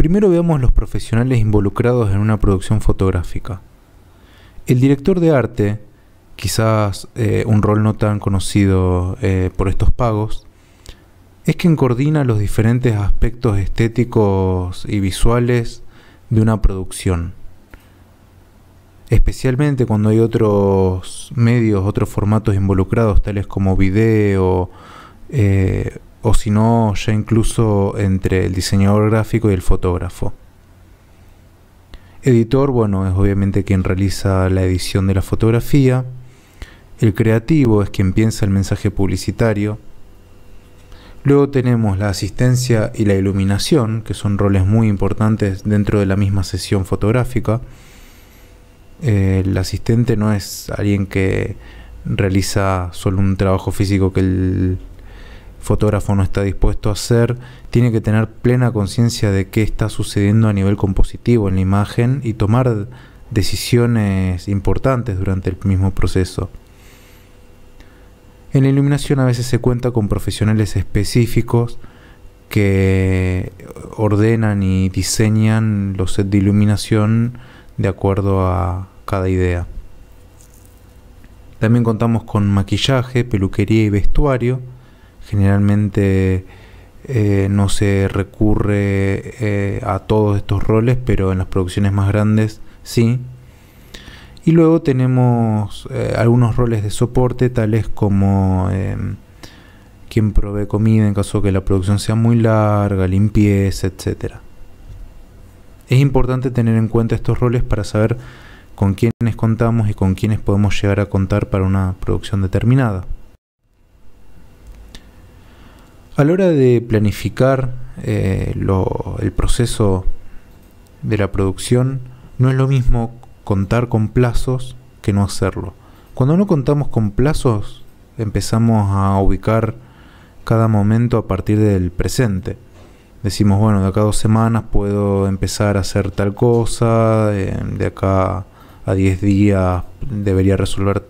Primero veamos los profesionales involucrados en una producción fotográfica. El director de arte, quizás un rol no tan conocido por estos pagos, es quien coordina los diferentes aspectos estéticos y visuales de una producción. Especialmente cuando hay otros medios, otros formatos involucrados, tales como video, o si no, ya incluso entre el diseñador gráfico y el fotógrafo. Editor, bueno, es obviamente quien realiza la edición de la fotografía. El creativo es quien piensa el mensaje publicitario. Luego tenemos la asistencia y la iluminación, que son roles muy importantes dentro de la misma sesión fotográfica. El asistente no es alguien que realiza solo un trabajo físico que el fotógrafo no está dispuesto a hacer. Tiene que tener plena conciencia de qué está sucediendo a nivel compositivo en la imagen y tomar decisiones importantes durante el mismo proceso. En la iluminación a veces se cuenta con profesionales específicos que ordenan y diseñan los sets de iluminación de acuerdo a cada idea. También contamos con maquillaje, peluquería y vestuario. Generalmente no se recurre a todos estos roles, pero en las producciones más grandes sí. Y luego tenemos algunos roles de soporte, tales como quien provee comida en caso de que la producción sea muy larga, limpieza, etc. Es importante tener en cuenta estos roles para saber con quiénes contamos y con quiénes podemos llegar a contar para una producción determinada. A la hora de planificar el proceso de la producción, no es lo mismo contar con plazos que no hacerlo. Cuando no contamos con plazos, empezamos a ubicar cada momento a partir del presente. Decimos, bueno, de acá a 2 semanas puedo empezar a hacer tal cosa, de acá a 10 días debería resolver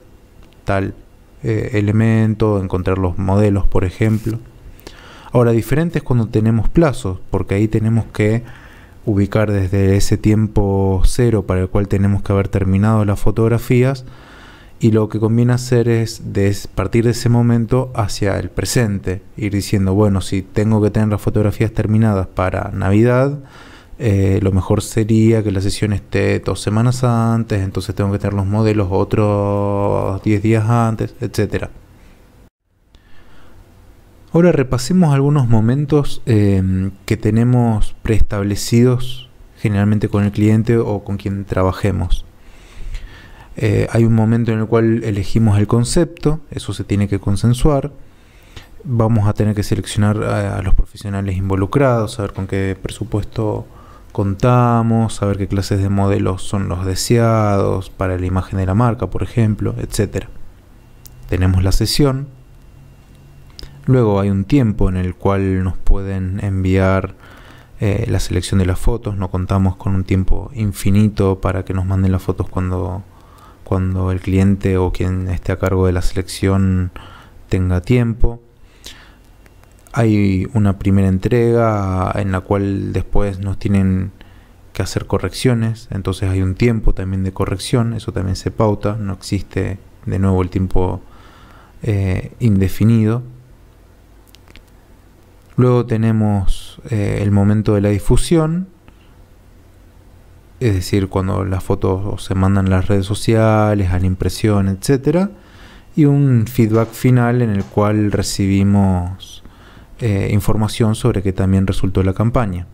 tal elemento, encontrar los modelos, por ejemplo. Ahora, diferente es cuando tenemos plazos, porque ahí tenemos que ubicar desde ese tiempo cero para el cual tenemos que haber terminado las fotografías, y lo que conviene hacer es partir de ese momento hacia el presente, ir diciendo, bueno, si tengo que tener las fotografías terminadas para Navidad, lo mejor sería que la sesión esté 2 semanas antes, entonces tengo que tener los modelos otros 10 días antes, etc. Ahora repasemos algunos momentos que tenemos preestablecidos generalmente con el cliente o con quien trabajemos. Hay un momento en el cual elegimos el concepto, eso se tiene que consensuar. Vamos a tener que seleccionar a los profesionales involucrados, saber con qué presupuesto contamos, saber qué clases de modelos son los deseados para la imagen de la marca, por ejemplo, etc. Tenemos la sesión. Luego hay un tiempo en el cual nos pueden enviar la selección de las fotos. No contamos con un tiempo infinito para que nos manden las fotos cuando el cliente o quien esté a cargo de la selección tenga tiempo. Hay una primera entrega en la cual después nos tienen que hacer correcciones, entonces hay un tiempo también de corrección, eso también se pauta, no existe de nuevo el tiempo indefinido. Luego tenemos el momento de la difusión, es decir, cuando las fotos se mandan a las redes sociales, a la impresión, etc. Y un feedback final en el cual recibimos información sobre que también resultó la campaña.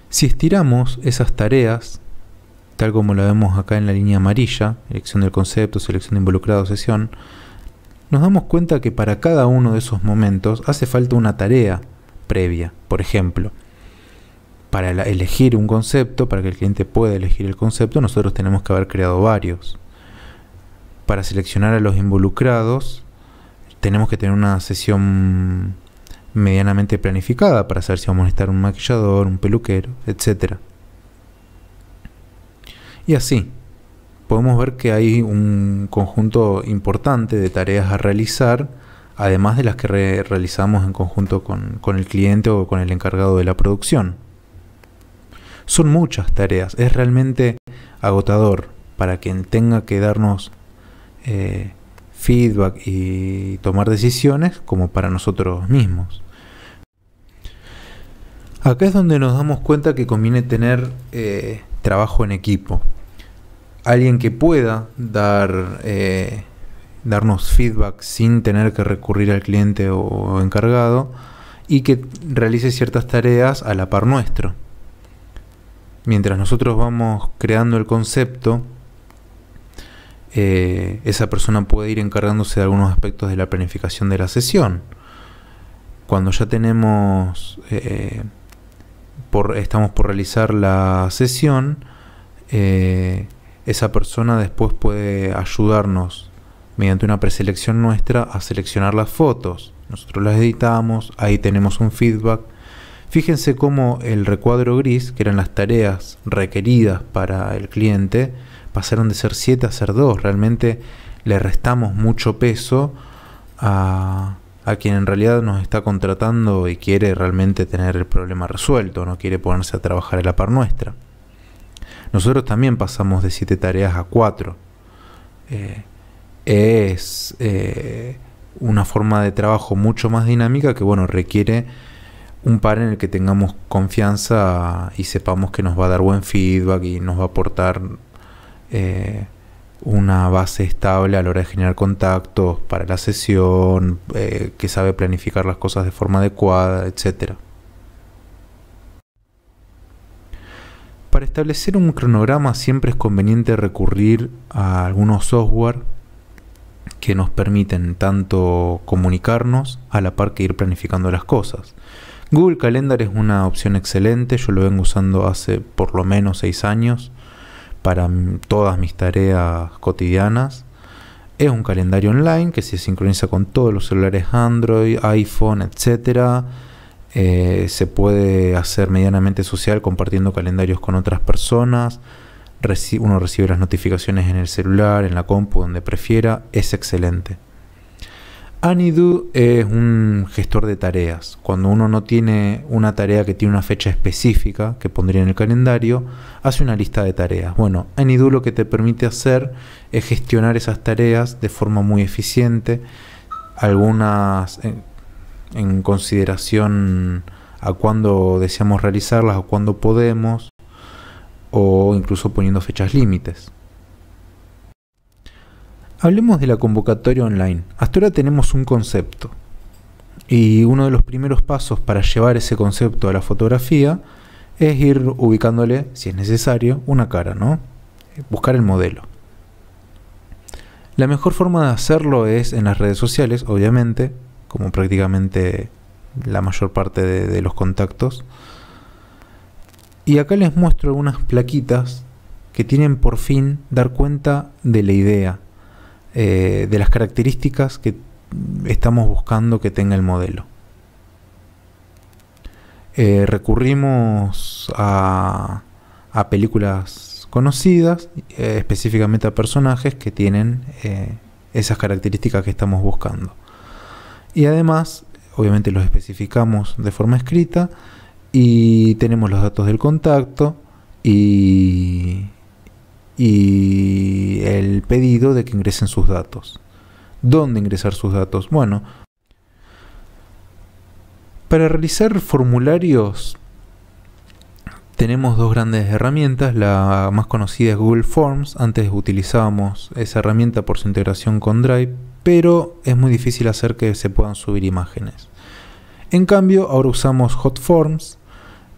Si estiramos esas tareas, tal como lo vemos acá en la línea amarilla, elección del concepto, selección de involucrado, sesión, nos damos cuenta que para cada uno de esos momentos hace falta una tarea previa. Por ejemplo, para elegir un concepto, para que el cliente pueda elegir el concepto, nosotros tenemos que haber creado varios. Para seleccionar a los involucrados, tenemos que tener una sesión medianamente planificada para saber si vamos a necesitar un maquillador, un peluquero, etc. Y así, podemos ver que hay un conjunto importante de tareas a realizar además de las que realizamos en conjunto con el cliente o con el encargado de la producción. Son muchas tareas, es realmente agotador para quien tenga que darnos feedback y tomar decisiones, como para nosotros mismos. Acá es donde nos damos cuenta que conviene tener trabajo en equipo. Alguien que pueda darnos feedback sin tener que recurrir al cliente o encargado, y que realice ciertas tareas a la par nuestro. Mientras nosotros vamos creando el concepto, esa persona puede ir encargándose de algunos aspectos de la planificación de la sesión. Cuando ya tenemos estamos por realizar la sesión, esa persona después puede ayudarnos mediante una preselección nuestra a seleccionar las fotos. Nosotros las editamos, ahí tenemos un feedback. Fíjense cómo el recuadro gris, que eran las tareas requeridas para el cliente, pasaron de ser 7 a ser 2. Realmente le restamos mucho peso a quien en realidad nos está contratando y quiere realmente tener el problema resuelto, no quiere ponerse a trabajar a la par nuestra. Nosotros también pasamos de 7 tareas a 4. Es una forma de trabajo mucho más dinámica que, bueno, requiere un par en el que tengamos confianza y sepamos que nos va a dar buen feedback y nos va a aportar una base estable a la hora de generar contactos para la sesión, que sabe planificar las cosas de forma adecuada, etc. Para establecer un cronograma siempre es conveniente recurrir a algunos software que nos permiten tanto comunicarnos a la par que ir planificando las cosas. Google Calendar es una opción excelente, yo lo vengo usando hace por lo menos 6 años para todas mis tareas cotidianas. Es un calendario online que se sincroniza con todos los celulares Android, iPhone, etc. Se puede hacer medianamente social compartiendo calendarios con otras personas. Uno recibe las notificaciones en el celular, en la compu, donde prefiera. Es excelente. AnyDo es un gestor de tareas. Cuando uno no tiene una tarea que tiene una fecha específica que pondría en el calendario, hace una lista de tareas. Bueno, AnyDo lo que te permite hacer es gestionar esas tareas de forma muy eficiente, algunas en consideración a cuándo deseamos realizarlas o cuándo podemos, o incluso poniendo fechas límites. Hablemos de la convocatoria online. Hasta ahora tenemos un concepto, y uno de los primeros pasos para llevar ese concepto a la fotografía es ir ubicándole, si es necesario, una cara, ¿no? Buscar el modelo. La mejor forma de hacerlo es en las redes sociales, obviamente, como prácticamente la mayor parte de los contactos. Y acá les muestro algunas plaquitas que tienen por fin dar cuenta de la idea, de las características que estamos buscando que tenga el modelo. Recurrimos a películas conocidas, específicamente a personajes que tienen esas características que estamos buscando. Y además, obviamente los especificamos de forma escrita y tenemos los datos del contacto y el pedido de que ingresen sus datos. ¿Dónde ingresar sus datos? Bueno, para realizar formularios tenemos dos grandes herramientas. La más conocida es Google Forms. Antes utilizábamos esa herramienta por su integración con Drive, pero es muy difícil hacer que se puedan subir imágenes. En cambio, ahora usamos Hotforms.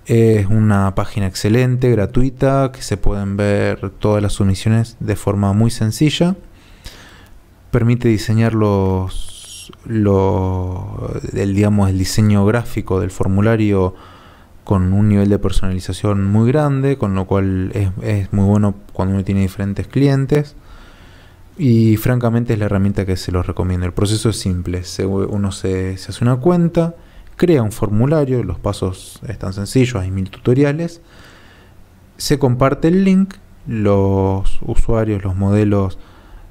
Es una página excelente, gratuita, que se pueden ver todas las sumisiones de forma muy sencilla. Permite diseñar el diseño gráfico del formulario con un nivel de personalización muy grande, con lo cual es muy bueno cuando uno tiene diferentes clientes. Y francamente es la herramienta que se los recomiendo. El proceso es simple. Uno se hace una cuenta, crea un formulario, los pasos están sencillos, hay 1000 tutoriales, se comparte el link, los usuarios, los modelos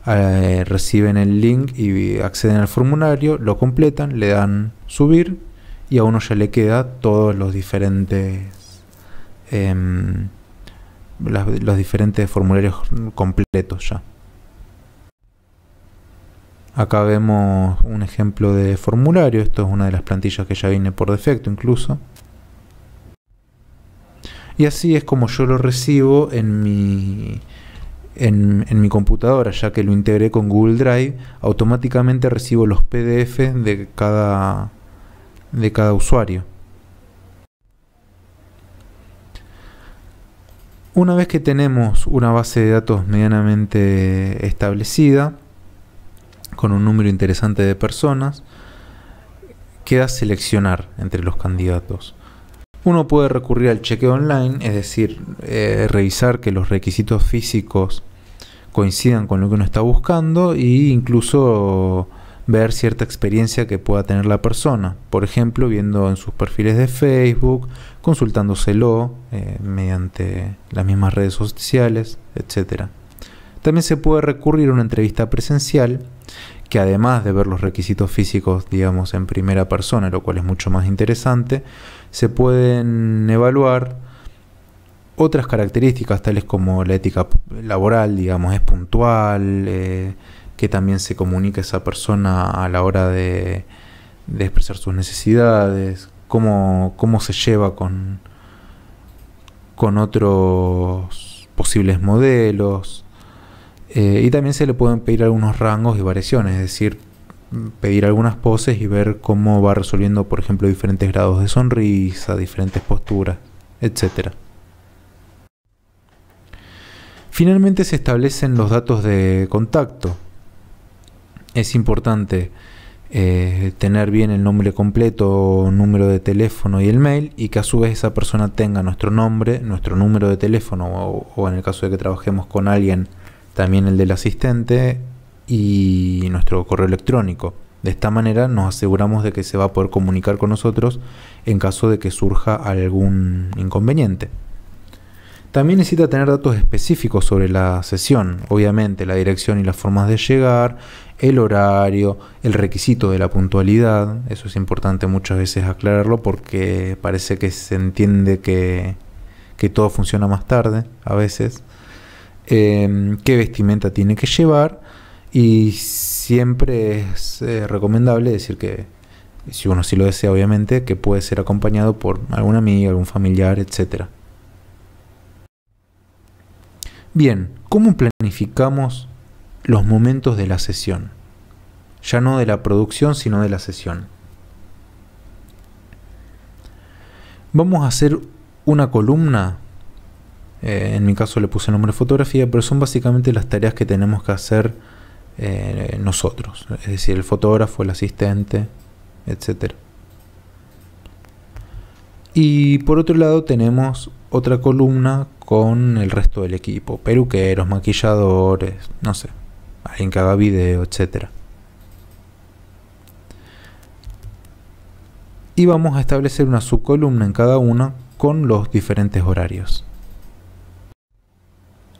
reciben el link y acceden al formulario, lo completan, le dan subir y a uno ya le queda todos los diferentes formularios completos ya. Acá vemos un ejemplo de formulario. Esto es una de las plantillas que ya viene por defecto incluso. Y así es como yo lo recibo en mi computadora, ya que lo integré con Google Drive. Automáticamente recibo los PDF de cada usuario. Una vez que tenemos una base de datos medianamente establecida, con un número interesante de personas, queda seleccionar entre los candidatos. Uno puede recurrir al chequeo online, es decir, revisar que los requisitos físicos coincidan con lo que uno está buscando e incluso ver cierta experiencia que pueda tener la persona. Por ejemplo, viendo en sus perfiles de Facebook, consultándoselo mediante las mismas redes sociales, etc. También se puede recurrir a una entrevista presencial, que además de ver los requisitos físicos, digamos, en primera persona, lo cual es mucho más interesante, se pueden evaluar otras características tales como la ética laboral, digamos, es puntual, que también se comunica esa persona a la hora de expresar sus necesidades, cómo se lleva con otros posibles modelos. Y también se le pueden pedir algunos rangos y variaciones, es decir, pedir algunas poses y ver cómo va resolviendo, por ejemplo, diferentes grados de sonrisa, diferentes posturas, etc. Finalmente se establecen los datos de contacto. Es importante tener bien el nombre completo, número de teléfono y el mail, y que a su vez esa persona tenga nuestro nombre, nuestro número de teléfono o en el caso de que trabajemos con alguien, también el del asistente y nuestro correo electrónico. De esta manera nos aseguramos de que se va a poder comunicar con nosotros en caso de que surja algún inconveniente. También necesita tener datos específicos sobre la sesión, obviamente la dirección y las formas de llegar, el horario, el requisito de la puntualidad. Eso es importante muchas veces aclararlo porque parece que se entiende que todo funciona más tarde a veces. Qué vestimenta tiene que llevar, y siempre es recomendable decir que, si uno sí lo desea obviamente, que puede ser acompañado por algún amigo, algún familiar, etc. Bien, ¿cómo planificamos los momentos de la sesión? Ya no de la producción, sino de la sesión. Vamos a hacer una columna. En mi caso le puse el nombre fotografía, pero son básicamente las tareas que tenemos que hacer nosotros, es decir, el fotógrafo, el asistente, etc. Y por otro lado tenemos otra columna con el resto del equipo, peluqueros, maquilladores, no sé, alguien que haga video, etc. Y vamos a establecer una subcolumna en cada una con los diferentes horarios.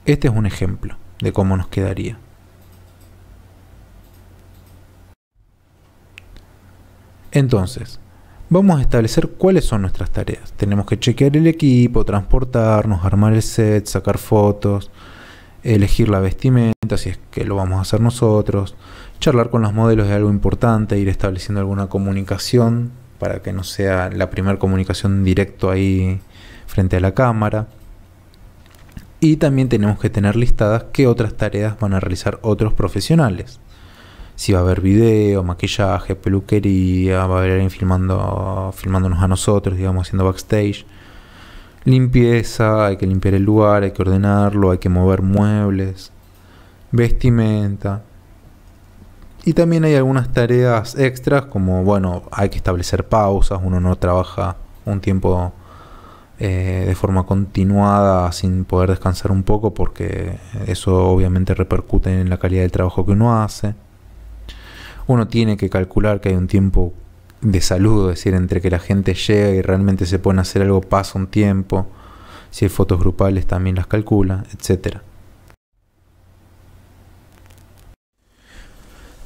Este es un ejemplo de cómo nos quedaría. Entonces, vamos a establecer cuáles son nuestras tareas. Tenemos que chequear el equipo, transportarnos, armar el set, sacar fotos, elegir la vestimenta, si es que lo vamos a hacer nosotros, charlar con los modelos de algo importante, ir estableciendo alguna comunicación para que no sea la primera comunicación directo ahí frente a la cámara. Y también tenemos que tener listadas qué otras tareas van a realizar otros profesionales. Si va a haber video, maquillaje, peluquería, va a haber alguien filmándonos a nosotros, digamos, haciendo backstage. Limpieza, hay que limpiar el lugar, hay que ordenarlo, hay que mover muebles, vestimenta. Y también hay algunas tareas extras como, bueno, hay que establecer pausas, uno no trabaja un tiempo de forma continuada sin poder descansar un poco porque eso obviamente repercute en la calidad del trabajo que uno hace. Uno tiene que calcular que hay un tiempo de salud, es decir, entre que la gente llega y realmente se pone a hacer algo pasa un tiempo. Si hay fotos grupales también las calcula, etc.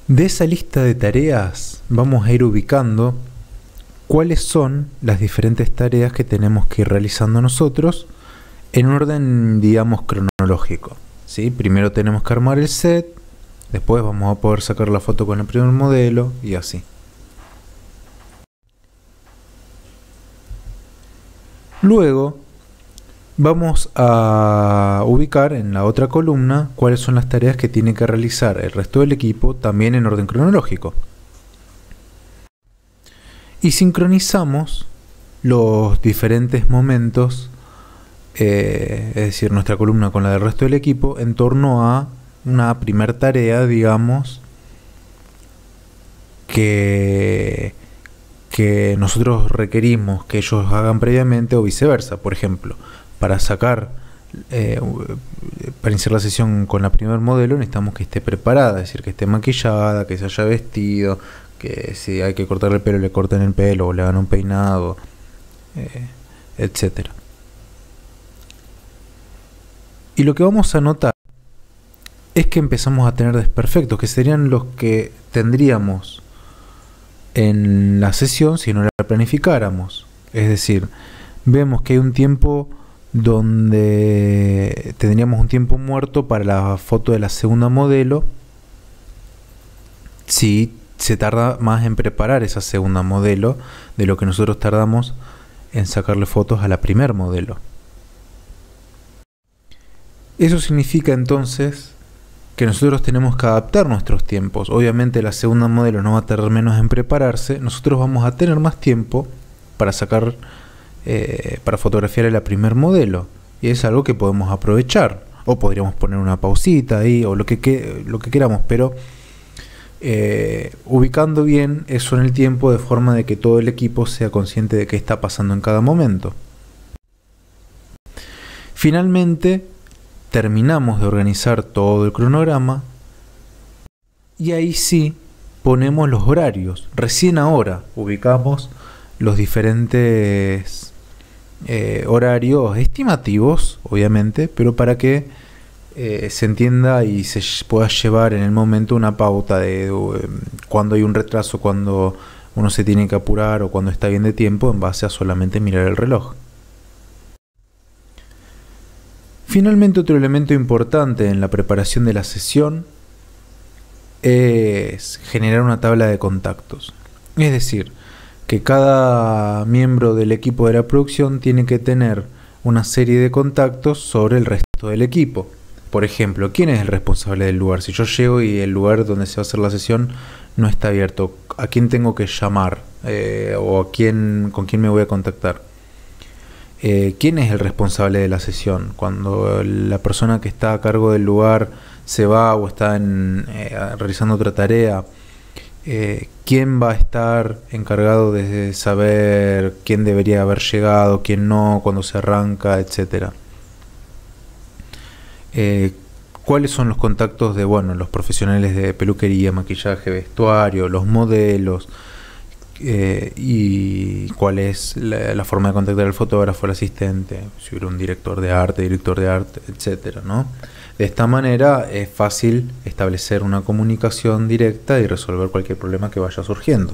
De esa lista de tareas vamos a ir ubicando cuáles son las diferentes tareas que tenemos que ir realizando nosotros en un orden, digamos, cronológico, ¿sí? Primero tenemos que armar el set, después vamos a poder sacar la foto con el primer modelo y así. Luego vamos a ubicar en la otra columna cuáles son las tareas que tiene que realizar el resto del equipo también en orden cronológico. Y sincronizamos los diferentes momentos, es decir, nuestra columna con la del resto del equipo, en torno a una primer tarea, digamos, que nosotros requerimos que ellos hagan previamente o viceversa. Por ejemplo, para iniciar la sesión con la primer modelo necesitamos que esté preparada, es decir, que esté maquillada, que se haya vestido, que si hay que cortarle el pelo le corten el pelo o le hagan un peinado, etcétera. Y lo que vamos a notar es que empezamos a tener desperfectos, que serían los que tendríamos en la sesión si no la planificáramos. Es decir, vemos que hay un tiempo donde tendríamos un tiempo muerto para la foto de la segunda modelo si se tarda más en preparar esa segunda modelo de lo que nosotros tardamos en sacarle fotos a la primer modelo. Eso significa entonces que nosotros tenemos que adaptar nuestros tiempos. Obviamente la segunda modelo no va a tardar menos en prepararse, nosotros vamos a tener más tiempo para sacar, para fotografiar a la primer modelo, y es algo que podemos aprovechar, o podríamos poner una pausita ahí, o lo que queramos, pero ubicando bien eso en el tiempo de forma de que todo el equipo sea consciente de qué está pasando en cada momento. Finalmente terminamos de organizar todo el cronograma y ahí sí ponemos los horarios. Recién ahora ubicamos los diferentes horarios estimativos, obviamente, pero para que se entienda y se pueda llevar en el momento una pauta de cuando hay un retraso, cuando uno se tiene que apurar o cuando está bien de tiempo, en base a solamente mirar el reloj. Finalmente, otro elemento importante en la preparación de la sesión es generar una tabla de contactos. Es decir, que cada miembro del equipo de la producción tiene que tener una serie de contactos sobre el resto del equipo. Por ejemplo, ¿quién es el responsable del lugar? Si yo llego y el lugar donde se va a hacer la sesión no está abierto, ¿a quién tengo que llamar? ¿O con quién me voy a contactar? ¿Quién es el responsable de la sesión? Cuando la persona que está a cargo del lugar se va o está realizando otra tarea, ¿quién va a estar encargado de saber quién debería haber llegado, quién no, cuando se arranca, etcétera? ¿Cuáles son los contactos de los profesionales de peluquería, maquillaje, vestuario, los modelos? Y cuál es la forma de contactar al fotógrafo, al asistente, si hubiera un director de arte, etcétera, ¿no? De esta manera es fácil establecer una comunicación directa y resolver cualquier problema que vaya surgiendo.